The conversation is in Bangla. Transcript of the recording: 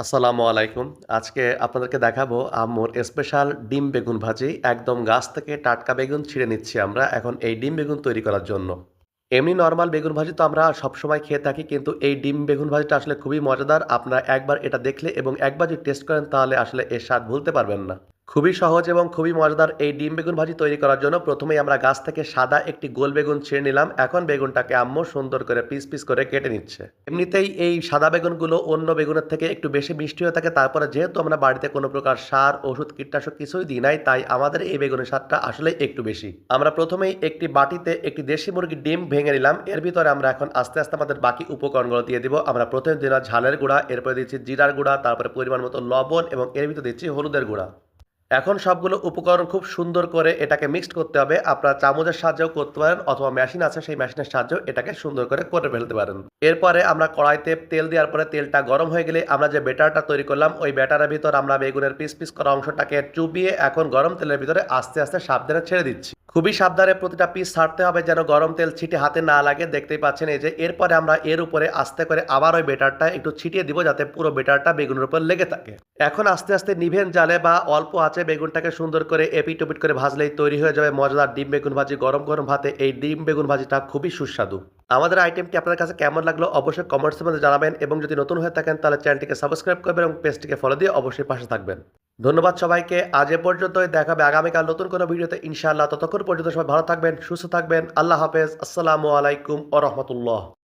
আসসালামু আলাইকুম। আজকে আপনাদেরকে দেখাবো আম্মুর স্পেশাল ডিম বেগুন ভাজি। একদম গাছ থেকে টাটকা বেগুন ছিঁড়ে নিচ্ছি আমরা এখন এই ডিম বেগুন তৈরি করার জন্য। এমনি নরমাল বেগুন ভাজি তো আমরা সবসময় খেয়ে থাকি কিন্তু এই ডিম বেগুন ভাজিটা আসলে খুবই মজাদার। আপনারা একবার এটা দেখলে এবং একবার যদি টেস্ট করেন তাহলে আসলে এর স্বাদ ভুলতে পারবেন না। খুবই সহজ এবং খুবই মজাদার এই ডিম বেগুন ভাজি তৈরি করার জন্য প্রথমেই আমরা গাছ থেকে সাদা একটি গোল বেগুন ছিঁড়ে নিলাম। এখন বেগুনটাকে আম্মু সুন্দর করে পিস পিস করে কেটে নিচ্ছে। এমনিতেই এই সাদা বেগুনগুলো অন্য বেগুনের থেকে একটু বেশি মিষ্টি হয়ে থাকে। তারপরে যেহেতু আমরা বাড়িতে কোনো প্রকার সার, ওষুধ, কীটনাশক কিছুই দিই নাই, তাই আমাদের এই বেগুনের স্বাদটা আসলেই একটু বেশি। আমরা প্রথমেই একটি বাটিতে একটি দেশি মুরগির ডিম ভেঙে নিলাম। এর ভিতরে আমরা এখন আস্তে আস্তে আমাদের বাকি উপকরণগুলো দিয়ে দিব। আমরা প্রথমে দিলাম ঝালের গুঁড়া, এরপরে দিচ্ছি জিরার গুঁড়া, তারপরে পরিমাণ মতো লবণ এবং এর ভিতরে দিচ্ছি হলুদের গুঁড়া। এখন সবগুলো উপকরণ খুব সুন্দর করে এটাকে মিক্সড করতে হবে। আপনারা চামচের সাহায্যেও করতে পারেন অথবা মেশিন আছে সেই মেশিনের সাহায্যেও এটাকে সুন্দর করে ফেলতে পারেন। এরপরে আমরা কড়াইতে তেল দেওয়ার পরে তেলটা গরম হয়ে গেলে আমরা যে ব্যাটারটা তৈরি করলাম ওই ব্যাটারের ভিতর আমরা বেগুনের পিস পিস করা অংশটাকে চুবিয়ে এখন গরম তেলের ভিতরে আস্তে আস্তে সাবধানে ছেড়ে দিচ্ছি। খুবই সাবধানে প্রতিটা পিস ছাড়তে হবে যেন গরম তেল ছিটে হাতে না লাগে। দেখতেই পাচ্ছেন এই যে এরপরে আমরা এর উপরে আস্তে করে আবার ওই ব্যাটারটা একটু ছিটিয়ে দিব যাতে পুরো ব্যাটারটা বেগুনের উপর লেগে থাকে। এখন আস্তে আস্তে নিভেন জালে বা অল্প আঁচে বেগুনটাকে সুন্দর করে এপিট ওপিট করে ভাজলেই তৈরি হয়ে যাবে মজাদার ডিম বেগুন ভাজি। গরম গরম ভাতে এই ডিম বেগুন ভাজিটা খুবই সুস্বাদু। আমাদের আইটেমটি আপনার কাছে কেমন লাগলো অবশ্যই কমেন্টসের মধ্যে জানাবেন এবং যদি নতুন হয়ে থাকেন তাহলে চ্যানেলটিকে সাবস্ক্রাইব করবেন এবং পেজটিকে ফলো দিয়ে অবশ্যই পাশে থাকবেন। ধন্যবাদ সবাইকে। আজ এ পর্যন্তই, দেখা হবে আগামীকাল নতুন কোনো ভিডিওতে ইনশাআল্লাহ। ততক্ষণ পর্যন্ত সবাই ভালো থাকবেন, সুস্থ থাকবেন। আল্লাহ হাফেজ। আসসালামু আলাইকুম ওয়া রাহমাতুল্লাহ।